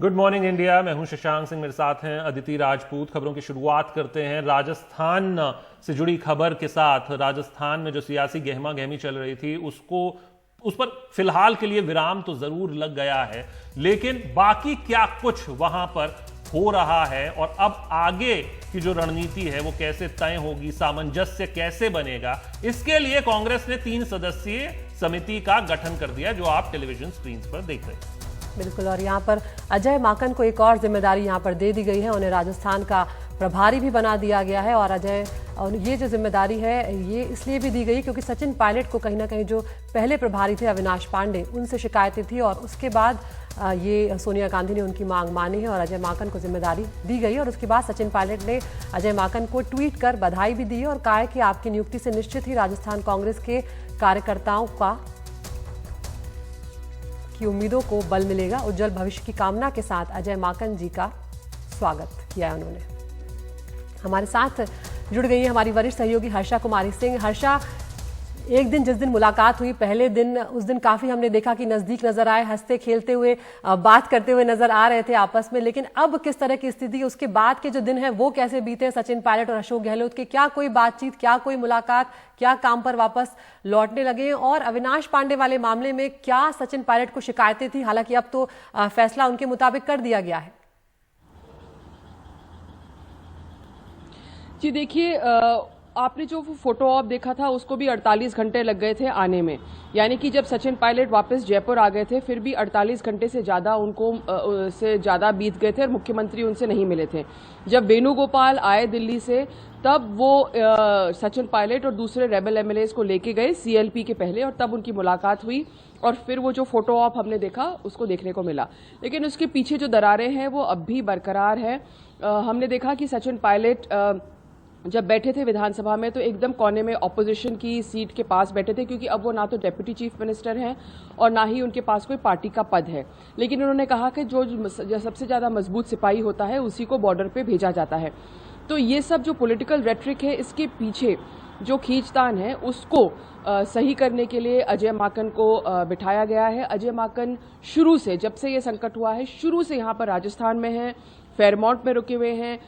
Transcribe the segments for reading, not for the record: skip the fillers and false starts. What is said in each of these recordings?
Good morning India. मैं हूं शशांक सिंह, मेरे साथ हैं अदिति राजपूत। खबरों की शुरुआत करते हैं राजस्थान से जुड़ी खबर के साथ। राजस्थान में जो सियासी गहमा गहमी चल रही थी उस पर फिलहाल के लिए विराम तो जरूर लग गया है, लेकिन बाकी क्या कुछ वहां पर हो रहा है और अब आगे की जो रणनीति है वो कैसे तय होगी, सामंजस्य कैसे बनेगा, इसके लिए कांग्रेस ने 3 सदस्यीय समिति का गठन कर दिया, जो आप टेलीविजन स्क्रीन पर देख रहे हैं। बिल्कुल, और यहाँ पर अजय माकन को एक और जिम्मेदारी यहाँ पर दे दी गई है। उन्हें राजस्थान का प्रभारी भी बना दिया गया है और ये जो जिम्मेदारी है ये इसलिए भी दी गई क्योंकि सचिन पायलट को कहीं ना कहीं जो पहले प्रभारी थे अविनाश पांडे, उनसे शिकायतें थी और उसके बाद ये सोनिया गांधी ने उनकी मांग मानी है और अजय माकन को जिम्मेदारी दी गई। और उसके बाद सचिन पायलट ने अजय माकन को ट्वीट कर बधाई भी दी और कहा है कि आपकी नियुक्ति से निश्चित ही राजस्थान कांग्रेस के कार्यकर्ताओं की उम्मीदों को बल मिलेगा। उज्जवल भविष्य की कामना के साथ अजय माकन जी का स्वागत किया है उन्होंने। हमारे साथ जुड़ गई है हमारी वरिष्ठ सहयोगी हर्षा कुमारी सिंह। हर्षा, एक दिन जिस दिन मुलाकात हुई, पहले दिन, उस दिन काफी हमने देखा कि नजदीक नजर आए, हंसते खेलते हुए बात करते हुए नजर आ रहे थे आपस में, लेकिन अब किस तरह की स्थिति, उसके बाद के जो दिन है वो कैसे बीते? सचिन पायलट और अशोक गहलोत के क्या कोई बातचीत, क्या कोई मुलाकात, क्या काम पर वापस लौटने लगे? और अविनाश पांडे वाले मामले में क्या सचिन पायलट को शिकायतें थी? हालांकि अब तो फैसला उनके मुताबिक कर दिया गया है। जी देखिए, आपने जो फोटो ऑप देखा था उसको भी 48 घंटे लग गए थे आने में, यानी कि जब सचिन पायलट वापस जयपुर आ गए थे फिर भी 48 घंटे से ज़्यादा बीत गए थे और मुख्यमंत्री उनसे नहीं मिले थे। जब वेणुगोपाल आए दिल्ली से तब वो सचिन पायलट और दूसरे रेबल एमएलएस को लेके गए सीएलपी के पहले और तब उनकी मुलाकात हुई और फिर वो जो फोटो ऑप हमने देखा उसको देखने को मिला। लेकिन उसके पीछे जो दरारें हैं वो अब भी बरकरार है। हमने देखा कि सचिन पायलट जब बैठे थे विधानसभा में तो एकदम कोने में ऑपोजिशन की सीट के पास बैठे थे, क्योंकि अब वो ना तो डेप्यूटी चीफ मिनिस्टर हैं और ना ही उनके पास कोई पार्टी का पद है। लेकिन उन्होंने कहा कि जो सबसे ज्यादा मजबूत सिपाही होता है उसी को बॉर्डर पे भेजा जाता है। तो ये सब जो पॉलिटिकल रेटरिक है, इसके पीछे जो खींचतान है उसको सही करने के लिए अजय माकन को बिठाया गया है। अजय माकन शुरू से, जब से ये संकट हुआ है, शुरू से यहाँ पर राजस्थान में है, फेयरमाउंट में रुके हुए हैं।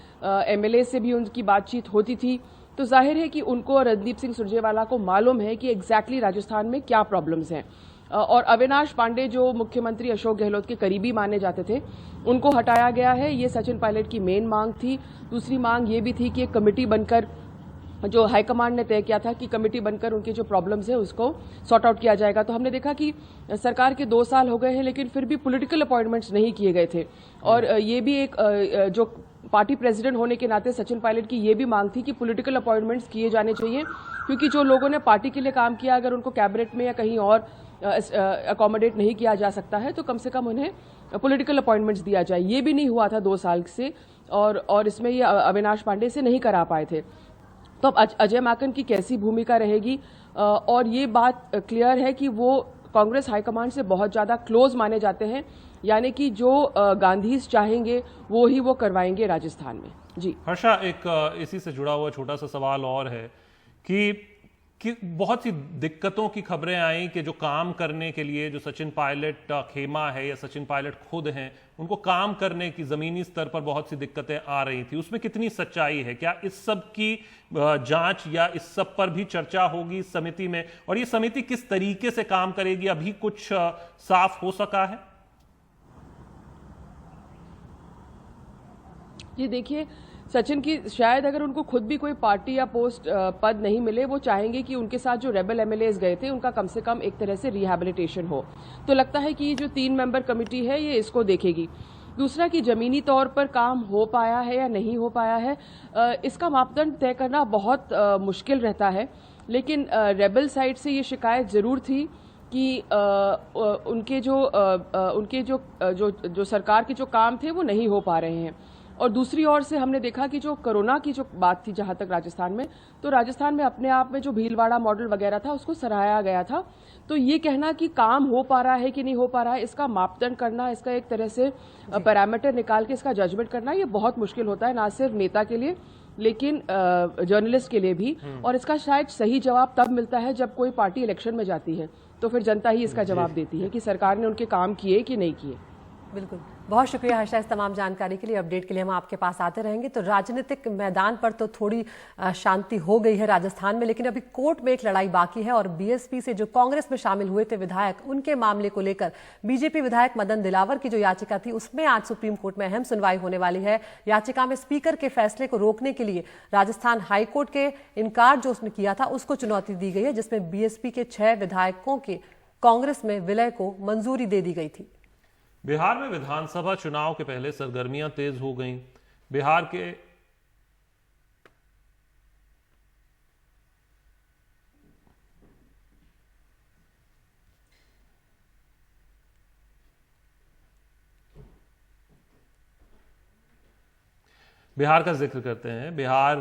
एमएलए से भी उनकी बातचीत होती थी, तो जाहिर है कि उनको और रणदीप सिंह सुरजेवाला को मालूम है कि एग्जैक्टली राजस्थान में क्या प्रॉब्लम्स हैं। और अविनाश पांडे जो मुख्यमंत्री अशोक गहलोत के करीबी माने जाते थे, उनको हटाया गया है। ये सचिन पायलट की मेन मांग थी। दूसरी मांग ये भी थी कि एक कमेटी बनकर, जो हाईकमांड ने तय किया था कि कमेटी बनकर उनके जो प्रॉब्लम्स है उसको सॉर्ट आउट किया जाएगा। तो हमने देखा कि सरकार के 2 साल हो गए हैं लेकिन फिर भी पॉलिटिकल अपॉइंटमेंट्स नहीं किए गए थे। और ये भी एक जो पार्टी प्रेसिडेंट होने के नाते सचिन पायलट की ये भी मांग थी कि पॉलिटिकल अपॉइंटमेंट्स किए जाने चाहिए, क्योंकि जो लोगों ने पार्टी के लिए काम किया अगर उनको कैबिनेट में या कहीं और अकोमोडेट नहीं किया जा सकता है तो कम से कम उन्हें पॉलिटिकल अपॉइंटमेंट्स दिया जाए। ये भी नहीं हुआ था 2 साल से और इसमें ये अविनाश पांडे से नहीं करा पाए थे। तो अब अजय माकन की कैसी भूमिका रहेगी? और ये बात क्लियर है कि वो कांग्रेस हाईकमांड से बहुत ज्यादा क्लोज माने जाते हैं, यानी कि जो गांधीज चाहेंगे वो ही वो करवाएंगे राजस्थान में। जी हर्षा, एक इसी से जुड़ा हुआ छोटा सा सवाल और है कि बहुत सी दिक्कतों की खबरें आई कि जो काम करने के लिए जो सचिन पायलट खेमा है या सचिन पायलट खुद हैं, उनको काम करने की जमीनी स्तर पर बहुत सी दिक्कतें आ रही थी। उसमें कितनी सच्चाई है? क्या इस सब की जांच या इस सब पर भी चर्चा होगी इस समिति में? और ये समिति किस तरीके से काम करेगी, अभी कुछ साफ हो सका है? ये देखिए, सचिन की शायद अगर उनको खुद भी कोई पार्टी या पोस्ट पद नहीं मिले, वो चाहेंगे कि उनके साथ जो रेबल एमएलएस गए थे उनका कम से कम एक तरह से रिहैबिलिटेशन हो। तो लगता है कि ये जो 3 मेंबर कमेटी है ये इसको देखेगी। दूसरा कि जमीनी तौर पर काम हो पाया है या नहीं हो पाया है, इसका मापदंड तय करना बहुत मुश्किल रहता है। लेकिन रेबल साइड से ये शिकायत जरूर थी कि उनके जो सरकार के जो काम थे वो नहीं हो पा रहे हैं। और दूसरी ओर से हमने देखा कि जो कोरोना की जो बात थी जहां तक राजस्थान में, तो राजस्थान में अपने आप में जो भीलवाड़ा मॉडल वगैरह था उसको सराहाया गया था। तो ये कहना कि काम हो पा रहा है कि नहीं हो पा रहा है, इसका मापदंड करना, इसका एक तरह से पैरामीटर निकाल के इसका जजमेंट करना, ये बहुत मुश्किल होता है, ना सिर्फ नेता के लिए लेकिन जर्नलिस्ट के लिए भी। और इसका शायद सही जवाब तब मिलता है जब कोई पार्टी इलेक्शन में जाती है, तो फिर जनता ही इसका जवाब देती है कि सरकार ने उनके काम किए कि नहीं किए। बिल्कुल, बहुत शुक्रिया हर्षा इस तमाम जानकारी के लिए। अपडेट के लिए हम आपके पास आते रहेंगे। तो राजनीतिक मैदान पर तो थोड़ी शांति हो गई है राजस्थान में, लेकिन अभी कोर्ट में एक लड़ाई बाकी है और बीएसपी से जो कांग्रेस में शामिल हुए थे विधायक, उनके मामले को लेकर बीजेपी विधायक मदन दिलावर की जो याचिका थी उसमें आज सुप्रीम कोर्ट में अहम सुनवाई होने वाली है। याचिका में स्पीकर के फैसले को रोकने के लिए राजस्थान हाईकोर्ट के इनकार जो उसने किया था उसको चुनौती दी गई है, जिसमें बीएसपी के 6 विधायकों के कांग्रेस में विलय को मंजूरी दे दी गई थी। बिहार में विधानसभा चुनाव के पहले सरगर्मियां तेज हो गईं। बिहार के बिहार का जिक्र करते हैं। बिहार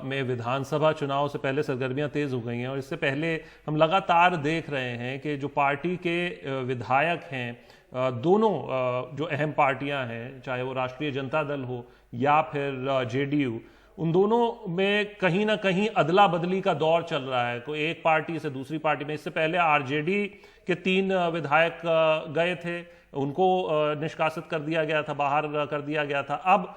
में विधानसभा चुनाव से पहले सरगर्मियां तेज हो गई हैं और इससे पहले हम लगातार देख रहे हैं कि जो पार्टी के विधायक हैं, दोनों जो अहम पार्टियां हैं, चाहे वो राष्ट्रीय जनता दल हो या फिर जेडीयू, उन दोनों में कहीं ना कहीं अदला बदली का दौर चल रहा है। कोई एक पार्टी से दूसरी पार्टी में। इससे पहले आरजेडी के 3 विधायक गए थे, उनको निष्कासित कर दिया गया था, बाहर कर दिया गया था। अब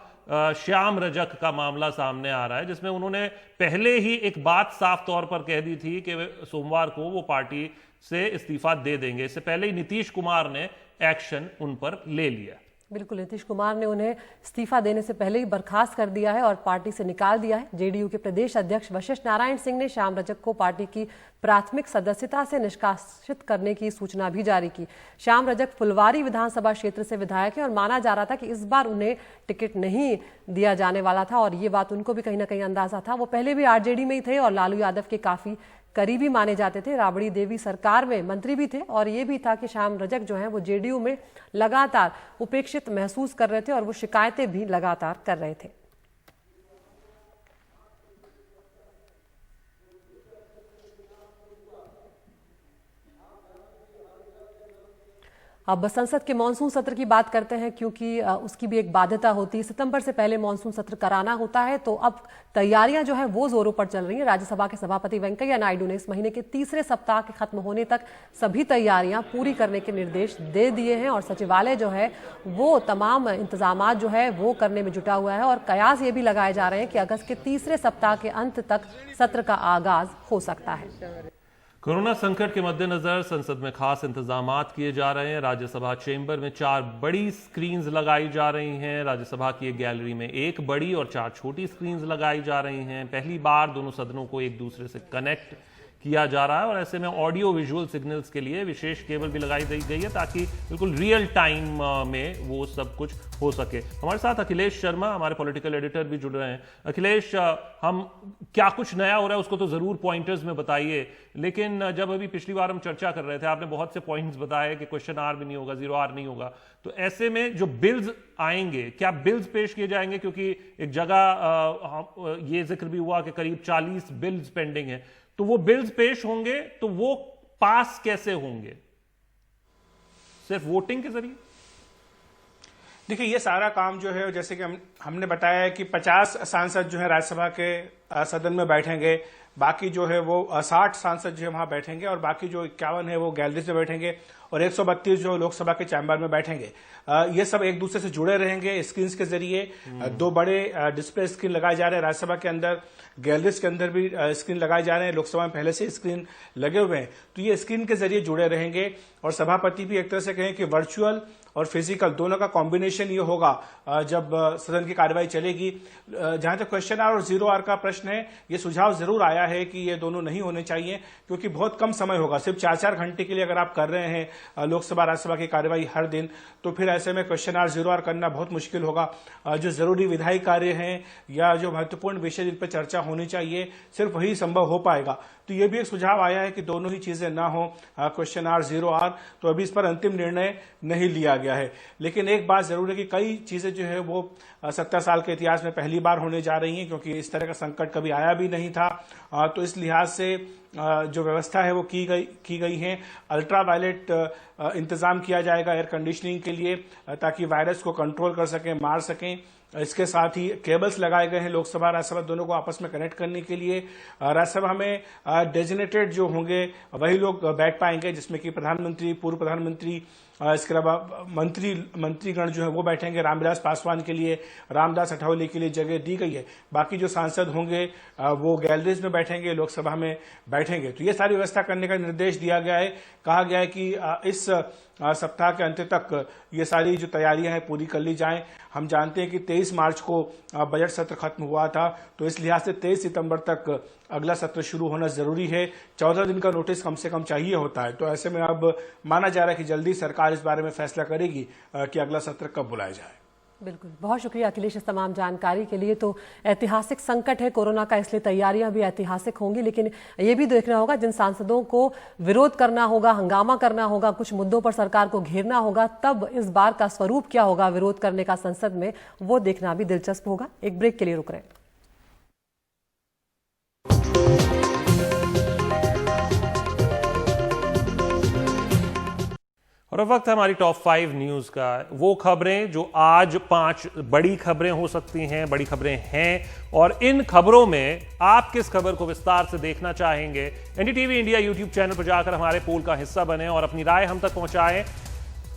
श्याम रजक का मामला सामने आ रहा है, जिसमें उन्होंने पहले ही एक बात साफ तौर पर कह दी थी कि सोमवार को वो पार्टी से इस्तीफा दे देंगे। इससे पहले ही नीतीश कुमार ने एक्शन उन पर ले लिया। बिल्कुल, नीतीश कुमार ने उन्हें इस्तीफा देने से पहले ही बर्खास्त कर दिया है और पार्टी से निकाल दिया है। जेडीयू के प्रदेश अध्यक्ष वशिष्ठ नारायण सिंह ने श्याम रजक को पार्टी की प्राथमिक सदस्यता से निष्कासित करने की सूचना भी जारी की। श्याम रजक फुलवारी विधानसभा क्षेत्र से विधायक है और माना जा रहा था कि इस बार उन्हें टिकट नहीं दिया जाने वाला था और ये बात उनको भी कहीं ना कहीं अंदाजा था। वो पहले भी आरजेडी में ही थे और लालू यादव के काफी करीबी माने जाते थे। राबड़ी देवी सरकार में मंत्री भी थे और ये भी था कि श्याम रजक जो हैं वो जेडीयू में लगातार उपेक्षित महसूस कर रहे थे और वो शिकायतें भी लगातार कर रहे थे। अब संसद के मानसून सत्र की बात करते हैं, क्योंकि उसकी भी एक बाध्यता होती है। सितंबर से पहले मानसून सत्र कराना होता है, तो अब तैयारियां जो है वो जोरों पर चल रही हैं। राज्यसभा के सभापति वेंकैया नायडू ने इस महीने के तीसरे सप्ताह के खत्म होने तक सभी तैयारियां पूरी करने के निर्देश दे दिए हैं और सचिवालय जो है वो तमाम इंतजाम जो है वो करने में जुटा हुआ है और कयास ये भी लगाए जा रहे हैं कि अगस्त के तीसरे सप्ताह के अंत तक सत्र का आगाज हो सकता है। कोरोना संकट के मद्देनजर संसद में खास इंतजामात किए जा रहे हैं। राज्यसभा चेंबर में 4 बड़ी स्क्रीन्स लगाई जा रही हैं। राज्यसभा की एक गैलरी में 1 बड़ी और 4 छोटी स्क्रीन्स लगाई जा रही हैं। पहली बार दोनों सदनों को एक दूसरे से कनेक्ट किया जा रहा है और ऐसे में ऑडियो विजुअल सिग्नल्स के लिए विशेष केबल भी लगाई गई है ताकि बिल्कुल रियल टाइम में वो सब कुछ हो सके। हमारे साथ अखिलेश शर्मा, हमारे पॉलिटिकल एडिटर भी जुड़ रहे हैं। अखिलेश, हम क्या कुछ नया हो रहा है उसको तो जरूर पॉइंटर्स में बताइए, लेकिन जब अभी पिछली बार हम चर्चा कर रहे थे आपने बहुत से पॉइंट्स बताए कि क्वेश्चन आर भी नहीं होगा, 0R नहीं होगा, तो ऐसे में जो बिल्स आएंगे, क्या बिल्स पेश किए जाएंगे? क्योंकि एक जगह ये जिक्र भी हुआ कि करीब 40 बिल्स पेंडिंग है, तो वो बिल्स पेश होंगे तो वो पास कैसे होंगे? सिर्फ वोटिंग के जरिए? देखिए, ये सारा काम जो है, जैसे कि हमने बताया है कि 50 सांसद जो है राज्यसभा के सदन में बैठेंगे, बाकी जो है वो 60 सांसद जो है वहां बैठेंगे और बाकी जो 51 है वो गैलरीज में बैठेंगे और 132 जो लोकसभा के चैम्बर में बैठेंगे। ये सब एक दूसरे से जुड़े रहेंगे स्क्रीन के जरिए। 2 बड़े डिस्प्ले स्क्रीन लगाए जा रहे हैं राज्यसभा के अंदर, गैलरीज के अंदर भी स्क्रीन लगाए जा रहे हैं। लोकसभा में पहले से स्क्रीन लगे हुए हैं, तो ये स्क्रीन के जरिए जुड़े रहेंगे और सभापति भी एक तरह से कहें कि वर्चुअल और फिजिकल दोनों का कॉम्बिनेशन ये होगा जब सदन की कार्यवाही चलेगी। जहां तक क्वेश्चन आर और 0R का प्रश्न है, ये सुझाव जरूर आया है कि ये दोनों नहीं होने चाहिए क्योंकि बहुत कम समय होगा। सिर्फ 4-4 घंटे के लिए अगर आप कर रहे हैं लोकसभा राज्यसभा की कार्यवाही हर दिन, तो फिर ऐसे में क्वेश्चन आर 0R करना बहुत मुश्किल होगा। जो जरूरी विधायी कार्य हैं या जो महत्वपूर्ण विषय जिन पर चर्चा होनी चाहिए, सिर्फ वही संभव हो पाएगा। तो ये भी एक सुझाव आया है कि दोनों ही चीजें ना हो, क्वेश्चन आर 0R। तो अभी इस पर अंतिम निर्णय नहीं लिया गया है, लेकिन एक बात जरूर है कि कई चीजें जो है वो 70 साल के इतिहास में पहली बार होने जा रही हैं, क्योंकि इस तरह का संकट कभी आया भी नहीं था। तो इस लिहाज से जो व्यवस्था है वो की गई है। अल्ट्रा वायलेट इंतजाम किया जाएगा एयर कंडीशनिंग के लिए, ताकि वायरस को कंट्रोल कर सकें, मार सकें। इसके साथ ही केबल्स लगाए गए हैं लोकसभा राज्यसभा दोनों को आपस में कनेक्ट करने के लिए। राज्यसभा में डेजिग्नेटेड जो होंगे वही लोग बैठ पाएंगे, जिसमें कि प्रधानमंत्री, पूर्व प्रधानमंत्री, इसके अलावा मंत्रीगण जो है वो बैठेंगे। रामविलास पासवान के लिए, रामदास अठावले के लिए जगह दी गई है। बाकी जो सांसद होंगे वो गैलरीज में बैठेंगे, लोकसभा में बैठेंगे। तो ये सारी व्यवस्था करने का निर्देश दिया गया है। कहा गया है कि इस सप्ताह के अंत तक ये सारी जो तैयारियां हैं पूरी कर ली जाएं। हम जानते हैं कि 23 मार्च को बजट सत्र खत्म हुआ था, तो इस लिहाज से 23 सितंबर तक अगला सत्र शुरू होना जरूरी है। 14 दिन का नोटिस कम से कम चाहिए होता है। तो ऐसे में अब माना जा रहा है कि जल्दी सरकार इस बारे में फैसला करेगी कि अगला सत्र कब बुलाया जाए। बिल्कुल, बहुत शुक्रिया अखिलेश इस तमाम जानकारी के लिए। तो ऐतिहासिक संकट है कोरोना का, इसलिए तैयारियां भी ऐतिहासिक होंगी, लेकिन ये भी देखना होगा जिन सांसदों को विरोध करना होगा, हंगामा करना होगा, कुछ मुद्दों पर सरकार को घेरना होगा, तब इस बार का स्वरूप क्या होगा विरोध करने का संसद में, वो देखना भी दिलचस्प होगा। एक ब्रेक के लिए रुक रहे हैं। और अब वक्त है हमारी टॉप 5 न्यूज का। वो खबरें जो आज 5 बड़ी खबरें हो सकती हैं, बड़ी खबरें हैं, और इन खबरों में आप किस खबर को विस्तार से देखना चाहेंगे, एनडीटीवी इंडिया यूट्यूब चैनल पर जाकर हमारे पोल का हिस्सा बने और अपनी राय हम तक पहुंचाएं।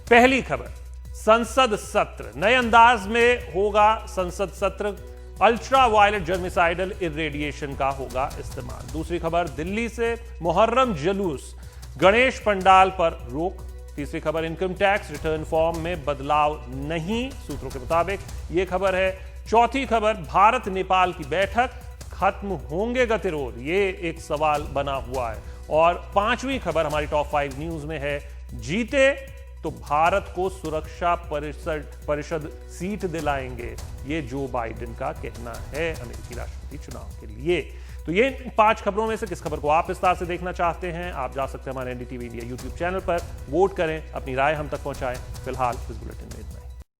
पहली खबर, संसद सत्र, नए अंदाज में होगा संसद सत्र, अल्ट्रा वायलेट जर्मिसाइडल इरेडिएशन का होगा इस्तेमाल। दूसरी खबर, दिल्ली से मुहर्रम जुलूस, गणेश पंडाल पर रोक। तीसरी खबर, इनकम टैक्स रिटर्न फॉर्म में बदलाव नहीं, सूत्रों के मुताबिक यह खबर है। चौथी खबर, भारत नेपाल की बैठक, खत्म होंगे गतिरोध, ये एक सवाल बना हुआ है। और पांचवी खबर हमारी टॉप 5 न्यूज में है, जीते तो भारत को सुरक्षा परिषद सीट दिलाएंगे, ये जो बाइडेन का कहना है अमेरिकी राष्ट्रपति चुनाव के लिए। तो ये 5 खबरों में से किस खबर को आप विस्तार से देखना चाहते हैं, आप जा सकते हैं हमारे एनडीटीवी इंडिया यूट्यूब चैनल पर, वोट करें, अपनी राय हम तक पहुंचाएं। फिलहाल इस बुलेटिन